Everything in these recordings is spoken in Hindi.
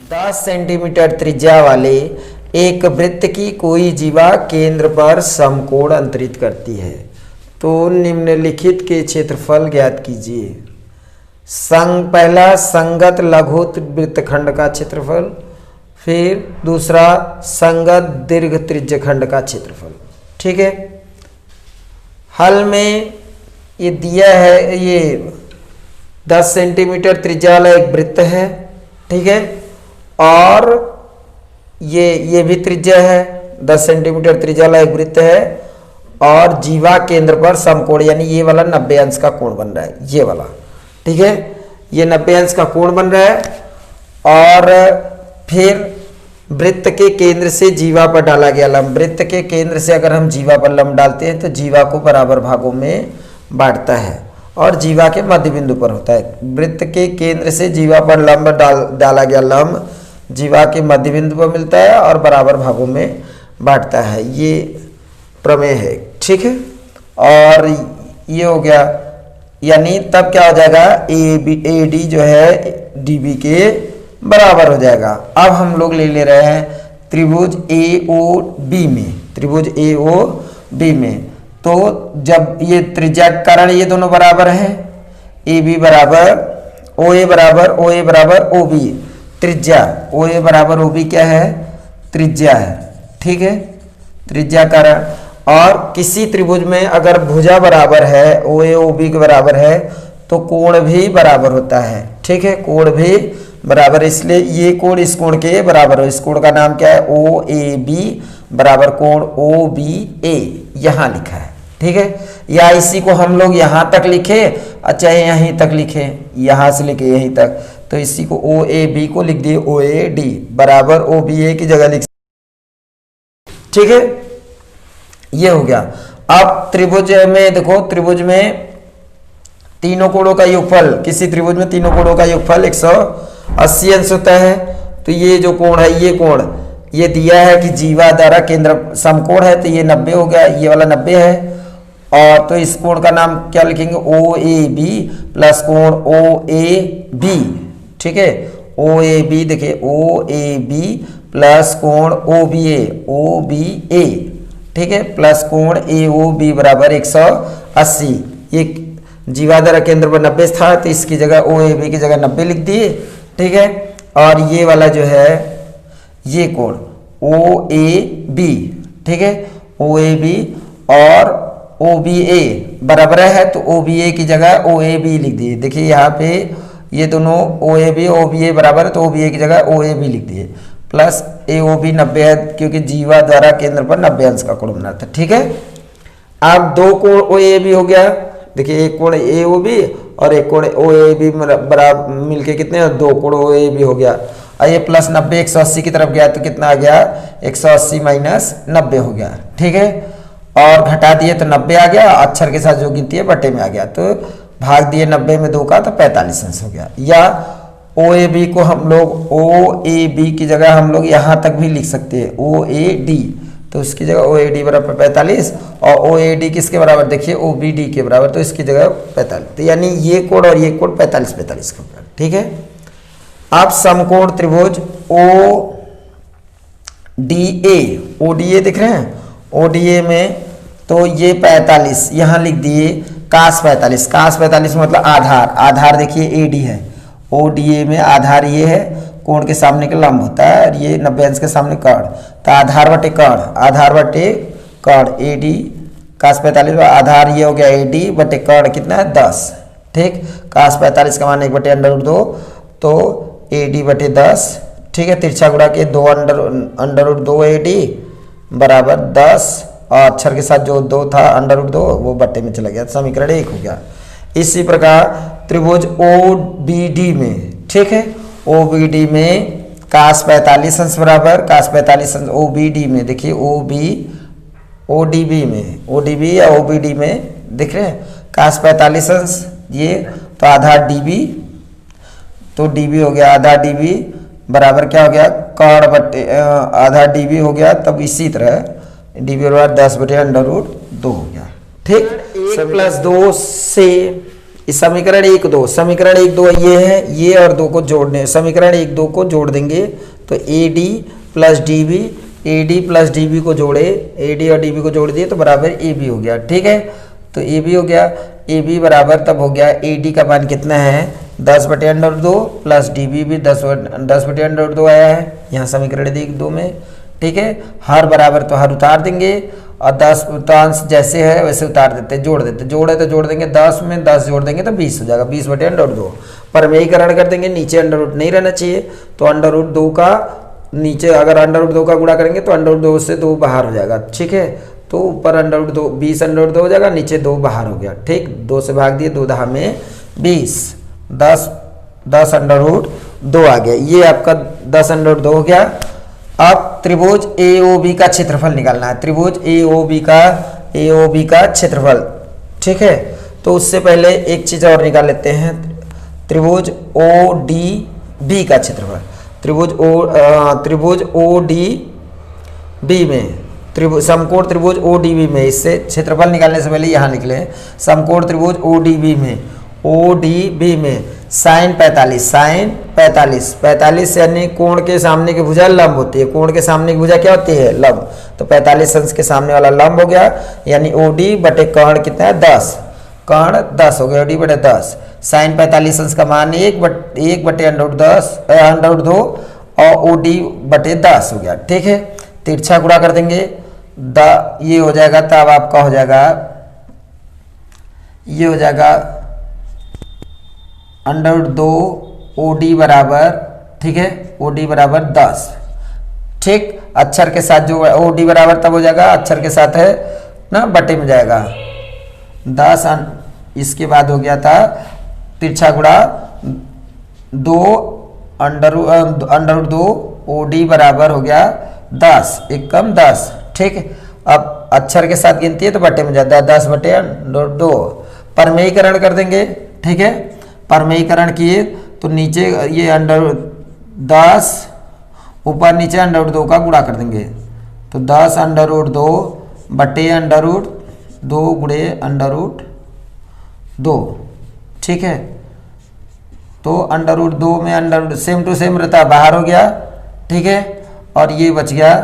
10 सेंटीमीटर त्रिज्या वाले एक वृत्त की कोई जीवा केंद्र पर समकोण अंतरित करती है तो निम्नलिखित के क्षेत्रफल ज्ञात कीजिए। पहला संगत लघु वृत्तखंड का क्षेत्रफल, फिर दूसरा संगत दीर्घ त्रिज्यखंड का क्षेत्रफल। ठीक है, हल में ये दिया है, ये 10 सेंटीमीटर त्रिज्या वाला एक वृत्त है। ठीक है, और ये भी त्रिज्या है, 10 सेंटीमीटर त्रिज्या वाला एक वृत्त है और जीवा केंद्र पर समकोण, यानी ये वाला 90 अंश का कोण बन रहा है, ये वाला। ठीक है, ये 90 अंश का कोण बन रहा है और फिर वृत्त के केंद्र से जीवा पर डाला गया लंब। वृत्त के केंद्र से अगर हम जीवा पर लंब डालते हैं तो जीवा को बराबर भागों में बांटता है और जीवा के मध्य बिंदु पर होता है। वृत्त के केंद्र से जीवा पर लंब डाला गया लंब जीवा के मध्य बिंदु पर मिलता है और बराबर भागों में बांटता है। ये प्रमेय है। ठीक है, और ये हो गया, यानी तब क्या हो जाएगा, ए डी जो है डी बी के बराबर हो जाएगा। अब हम लोग ले रहे हैं त्रिभुज ए ओ बी में, त्रिभुज ए ओ बी में। तो जब ये त्रिज्या के कारण ये दोनों बराबर हैं, ए बी बराबर ओ ए बराबर ओ बी, त्रिज्या ओ ए बराबर ओ बी क्या है, त्रिज्या है। ठीक है, त्रिज्या कारण, और किसी त्रिभुज में अगर भुजा बराबर है, ओ ए ओ बी के बराबर है, तो कोण भी बराबर होता है। ठीक है, कोण भी बराबर, इसलिए ये कोण इस कोण के बराबर हो। इस कोण का नाम क्या है, ओ ए बी बराबर कोण ओ बी ए, यहां लिखा है। ठीक है, या इसी को हम लोग यहां तक लिखे, चाहे यहीं तक लिखे, यहां से लिखे यहीं तक, तो इसी को ओ ए बी को लिख दिए ओ ए डी बराबर ओ बी ए की जगह लिख। ठीक है, ये हो गया। अब त्रिभुज में देखो, त्रिभुज में तीनों कोणों का योगफल, किसी त्रिभुज में तीनों कोणों का योगफल 180 अंश होता है। तो ये जो कोण है, ये कोण ये दिया है कि जीवा द्वारा केंद्र समकोण है, तो ये 90 हो गया, ये वाला 90 है। और तो इस कोण का नाम क्या लिखेंगे, ओ ए बी प्लस कोण ओ ए बी। ठीक है, ओ ए बी, देखिए ओ ए बी प्लस कोण ओ बी ए, ठीक है, प्लस कोण ए ओ बी बराबर 180। ये जीवा द्वारा केंद्र पर 90 था, तो इसकी जगह ओ ए बी की जगह 90 लिख दिए। ठीक है, और ये वाला जो है ये कोण ओ ए बी, ठीक है, ओ ए बी और ओ बी ए बराबर है, तो ओ बी ए की जगह ओ ए बी लिख दिए। देखिए यहाँ पे ये दोनों ओ ए बी ए बराबर है, तो ओ बी ए की जगह ओ ए बी लिख दिए, प्लस ए ओ बी 90 है, क्योंकि जीवा द्वारा केंद्र पर 90 अंश का कोण बना था। ठीक है, अब दो कोण ओ ए बी हो गया। देखिए एक कोण ए ओ बी और एक कोण ओ ए बी बराबर मिलके कितने, दो कोण ओ ए बी हो गया। और ये प्लस 90 180 की तरफ गया तो कितना आ गया, 180 माइनस 90 हो गया। ठीक है, और घटा दिए तो 90 आ गया, अक्षर के साथ जो गिनती है बटे में आ गया, तो भाग दिए 90 में 2 का, तो 45 अंश हो गया। या ओ ए बी को हम लोग ओ ए बी की जगह हम लोग यहाँ तक भी लिख सकते हैं ओ ए डी, तो उसकी जगह ओ ए डी बराबर 45 और ओ ए डी किसके बराबर, देखिए ओ बी डी के बराबर, तो इसकी जगह 45। तो यानी ये कोण और ये कोण 45 का होगा। ठीक है, आप समकोण त्रिभुज ओ डी ए दिख रहे हैं, ओ डी ए में तो ये 45 यहाँ लिख दिए, कास 45 मतलब आधार देखिए ए डी है, ओ डी ए में आधार ये है, कोण के सामने का लंब होता है और ये 90 अंश के सामने कर्ण, तो आधार बटे कर्ण ए डी कास 45, आधार ये हो गया ए डी बटे कर्ण कितना है 10। ठीक, कास 45 का मान 1/√2, तो ए डी बटे 10। ठीक है, तिरछा गुणा के 2 √2 ए डी बराबर 10 और अक्षर के साथ जो 2 था √2 वो बट्टे में चला गया, समीकरण 1 हो गया। इसी प्रकार त्रिभुज ओ बी डी में, ठीक है, ओ बी डी में कास 45 अंश बराबर कास 45 अंश, ओ बी डी में देखिए ओ डी बी में, ओ डी बी या ओ बी डी में दिख रहे हैं कास 45 अंश, ये तो आधार डी बी, तो डी बी हो गया, आधार डी बी बराबर क्या हो गया, कर्ण बटे आधार डी बी हो गया। तब इसी तरह डी बी बराबर 10 बटे √2 हो गया। ठीक, 1 + 2 से इस समीकरण एक दो, समीकरण एक दो ये है, ये और दो को जोड़ने, समीकरण एक दो को जोड़ देंगे तो A D plus D B, A D plus D B को जोड़े, ए डी और डी बी को जोड़ दिए तो बराबर ए बी हो गया। ठीक है, तो ए बी हो गया, ए बी बराबर तब हो गया ए डी का मान कितना है 10/√2 प्लस डी बी भी 10/√2 आया है यहाँ समीकरण एक दो में। ठीक है, हर बराबर तो हर उतार देंगे और 10 अंश जैसे है वैसे उतार देते, जोड़ देते, जोड़े तो जोड़ देंगे 10 में 10 जोड़ देंगे तो 20 हो जाएगा, 20/√2। परमेयीकरण कर देंगे, नीचे अंडर रूट नहीं रहना चाहिए तो अंडर√2 का नीचे अगर अंडर√2 का गुणा करेंगे तो अंडर√2 से 2 बाहर हो जाएगा। ठीक है, तो ऊपर अंडर√2 20 हो जाएगा, नीचे 2 बाहर हो गया। ठीक, 2 से भाग दिए, 2 दहा में 20, 10 अंडर√2 आ गया, ये आपका 10 अंडर√2 हो गया। अब त्रिभुज AOB का क्षेत्रफल निकालना है, त्रिभुज AOB का क्षेत्रफल। ठीक है, तो उससे पहले एक चीज और निकाल लेते हैं, त्रिभुज ODB का क्षेत्रफल। त्रिभुज ODB में समकोण त्रिभुज ODB में, इससे क्षेत्रफल निकालने से पहले यहाँ निकले समकोण त्रिभुज ODB में साइन 45 यानी कोण के सामने की भुजा लंब होती है, कोण के सामने की भुजा क्या होती है लंब, तो 45 अंश के सामने वाला लंब हो गया, यानी OD बटे कर्ण कितना है 10, कर्ण 10 हो गया, OD बटे 10, साइन 45 अंश का मान 1 बटे अंडर√2 और OD बटे 10 हो गया। ठीक है, तिरछा गुणा कर देंगे, ये हो जाएगा, तब आपका हो जाएगा, ये हो जाएगा अंडर√2 OD बराबर, ठीक है, OD बराबर 10। ठीक, अक्षर के साथ जो OD बराबर तब हो जाएगा, अक्षर के साथ है ना बटे में जाएगा 10। इसके बाद हो गया था तिरछा गुणा 2 अंडर√2 OD बराबर हो गया 10, एक कम 10। ठीक, अब अक्षर के साथ गिनती है तो बटे में जाता है 10/√2। परमेयीकरण कर देंगे। ठीक है, परमेयीकरण किए तो नीचे ये अंडर10 ऊपर नीचे अंडर√2 का गुणा कर देंगे तो 10 अंडर√2 बटे अंडर√2 गुणे अंडर√2। ठीक है, तो अंडर√2 में सेम टू सेम रहता बाहर हो गया। ठीक है, और ये बच गया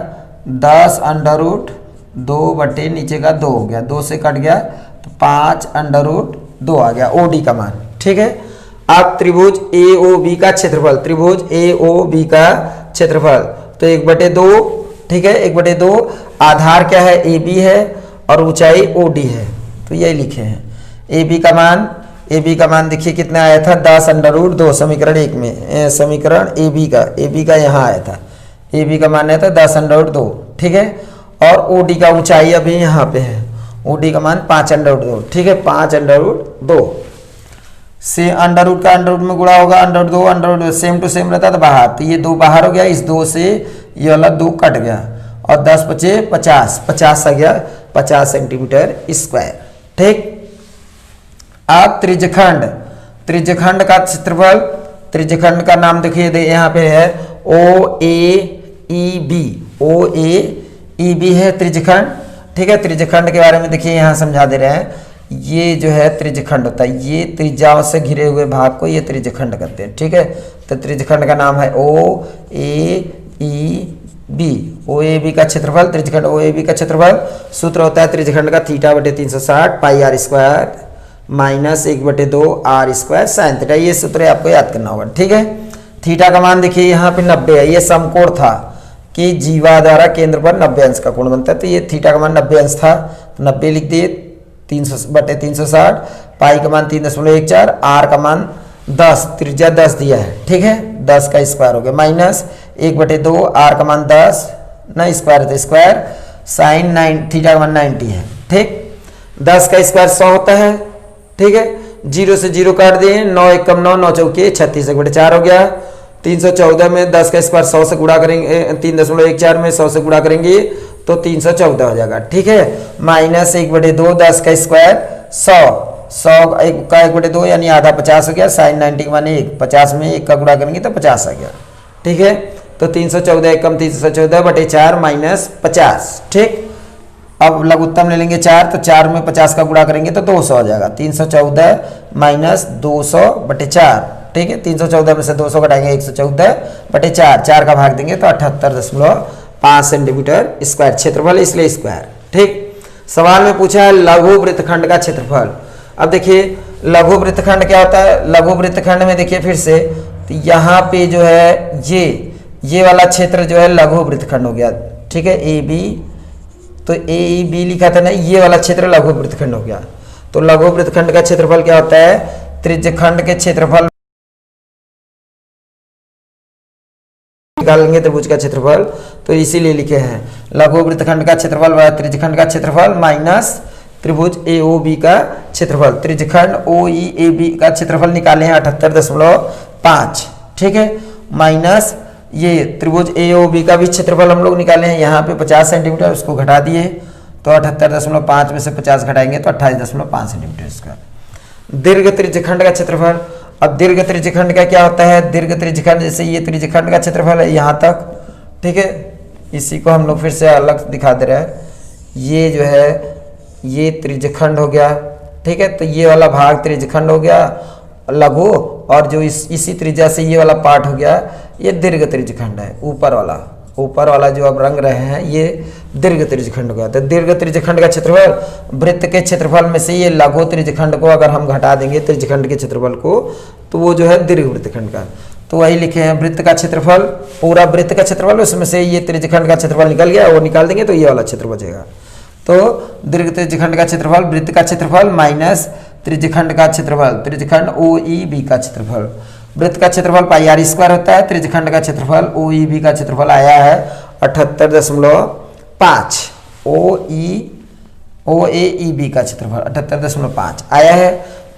10 अंडर√2 बटे नीचे का 2 हो गया, 2 से कट गया तो 5 अंडर√2 आ गया OD का मान। ठीक है, अब त्रिभुज AOB का क्षेत्रफल, त्रिभुज AOB का क्षेत्रफल तो 1/2। ठीक है, 1/2, आधार क्या है AB है और ऊंचाई OD है, तो यही लिखे हैं। AB का मान देखिए कितना आया था 10 अंडर√2 समीकरण एक में, समीकरण AB का यहाँ आया था, AB का मान आया था 10 अंडर√2। ठीक है, और OD का ऊंचाई अभी यहाँ पे है, OD का मान 5 अंडर√2। ठीक है, 5 अंडर√2 से अंडर रूट का अंडर रूट में गुणा होगा, अंडर√2 सेम टू सेम रहता था बाहर, तो ये 2 बाहर हो गया, इस 2 से ये वाला 2 कट गया और 10 बचे 50 आ गया, 50 सेंटीमीटर स्क्वायर। ठीक, अब त्रिज्यखंड का क्षेत्रफल, त्रिज्यखंड का नाम देखिए यहाँ पे है OAEB है त्रिज्यखंड। ठीक है, त्रिज्यखंड के बारे में देखिए यहाँ समझा दे रहे हैं, ये जो है त्रिज्यखंड होता है, ये त्रिज्याओं से घिरे हुए भाग को ये त्रिज्यखंड कहते हैं। ठीक है, तो त्रिज्यखंड का नाम है OAEB का क्षेत्रफल, त्रिज्यखंड OAB का क्षेत्रफल सूत्र होता है त्रिज्यखंड का θ/360 πr² minus 1/2 r² sin theta, ये सूत्र आपको याद करना होगा। ठीक है, थीटा का मान देखिए यहाँ पे 90 है, ये समकोण था कि जीवा द्वारा केंद्र पर 90 अंश का कोण बनता है, तो ये थीटा का मान 90 अंश था, तो 90 लिख दिए, 300/360, पाई का मान 3.14, आर का मान 10, त्रिज्या 10 दिया है। ठीक है, 10 का स्क्वायर हो गया, माइनस 1/2, आर का मान 10 ना स्क्वायर है, स्क्वायर साइन 9 थीटा का मान 90 है। ठीक, 10 का स्क्वायर 100 होता है। ठीक है, 0 से 0 काट दिए, 9 1 कम 9, 9 चौके 36, 1/4 हो गया। 314 में 10 का स्क्वायर 100 से गुणा करेंगे, 3.14 में 100 से गुणा करेंगे तो 314 हो जाएगा। ठीक है, माइनस 1/2, 10 का स्क्वायर 100 का 1/2 यानी आधा 50 हो गया, साइन 90 के माने 1, 50 में 1 का गुणा करेंगे तो 50 आ गया। ठीक है, तो 314 1 कम 314/4 माइनस 50। ठीक, अब लघुत्तम ले लेंगे 4, तो 4 में 50 का गुणा करेंगे तो 200 आ जाएगा। 314 माइनस 200/4, ठीक है। 314 में से 200 घटाएंगे 114/4, 4 का भाग देंगे तो 78.5 सेंटीमीटर स्क्वायर क्षेत्रफल, इसलिए स्क्वायर, ठीक। सवाल में पूछा है लघु वृत्तखंड का क्षेत्रफल। अब देखिए लघु वृत्तखंड क्या होता है। लघु वृत्तखंड में देखिए फिर से, तो यहाँ पे जो है ये वाला क्षेत्र जो है लघु वृत्तखंड हो गया, ठीक है। ए बी, तो ए बी लिखा था ना, ये वाला क्षेत्र लघु वृत्तखंड हो गया। तो लघु वृत्तखंड का क्षेत्रफल क्या होता है, त्रिज्यखंड के क्षेत्रफल निकालेंगे त्रिभुज का क्षेत्रफल, तो इसीलिए लिखे हैं लघु वृत्तखंड का क्षेत्रफल बराबर त्रिज्यखंड का क्षेत्रफल माइनस त्रिभुज ए ओ बी का क्षेत्रफल। त्रिज्यखंड ओ ई ए बी का क्षेत्रफल निकाले हैं 78.5, ठीक है, माइनस ये त्रिभुज ए ओ बी का भी क्षेत्रफल हम लोग निकाले हैं, यहाँ पे 50 सेंटीमीटर, उसको घटा दिए तो 78.5 में से 50 घटाएंगे तो 28.5 सेंटीमीटर स्क्वायर। दीर्घ त्रिज्यखंड का क्षेत्रफल। अब दीर्घ त्रिज्यखंड का क्या होता है, दीर्घ त्रिज्यखंड जैसे ये त्रिज्यखंड का क्षेत्रफल है यहाँ तक, ठीक है। इसी को हम लोग फिर से अलग दिखा दे रहे हैं। ये जो है ये त्रिज्यखंड हो गया, ठीक है। तो ये वाला भाग त्रिज्यखंड हो गया लघु, और जो इसी त्रिज्या से ये वाला पार्ट हो गया ये दीर्घ त्रिज्यखंड है। ऊपर वाला जो अब रंग रहे हैं ये दीर्घ त्रिज्यखंड हो गया। तो दीर्घ त्रिज्यखंड का क्षेत्रफल, वृत्त के क्षेत्रफल में से ये लघु त्रिज्यखंड को अगर हम घटा देंगे त्रिज्यखंड के क्षेत्रफल को, तो वो जो है दीर्घ वृत्तखंड का। तो वही लिखे हैं वृत्त का क्षेत्रफल, पूरा वृत्त का क्षेत्रफल, उसमें से ये त्रिज्यखंड का क्षेत्रफल निकल गया, वो निकाल देंगे तो ये वाला क्षेत्र बचेगा। तो दीर्घ त्रिज्यखंड का क्षेत्रफल, वृत्त का क्षेत्रफल माइनस त्रिज्यखंड का क्षेत्रफल, त्रिज्यखंड ओ ई बी का क्षेत्रफल। वृत्त का क्षेत्रफल पाई आर स्क्वायर होता है, त्रिज्यखंड का क्षेत्रफल ओ ई बी का क्षेत्रफल आया है 78.5, ओ ए ई बी का क्षेत्रफल 78.5 आया है।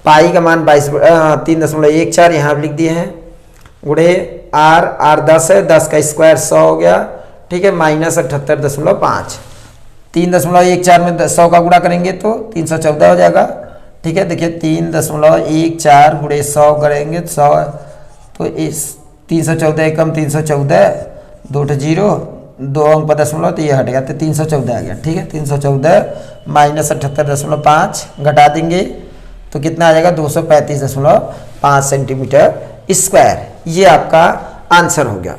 पाई का मान 3.14 यहाँ लिख दिए हैं, गुणे आर 10 है, 10 का स्क्वायर 100 हो गया, ठीक है, माइनस 78.5। 3.14 में 100 का गुणा करेंगे तो 314 हो जाएगा, ठीक है। देखिए 3.14 गुणे 100 करेंगे 100, तो इस 314 एकम 314, 2 0, 2 अंक पर दशमलव, तो ये हट गया, तो 314 आ गया, ठीक है। 314 माइनस 78.5 घटा देंगे तो कितना आ जाएगा 235.5 सेंटीमीटर स्क्वायर। ये आपका आंसर हो गया।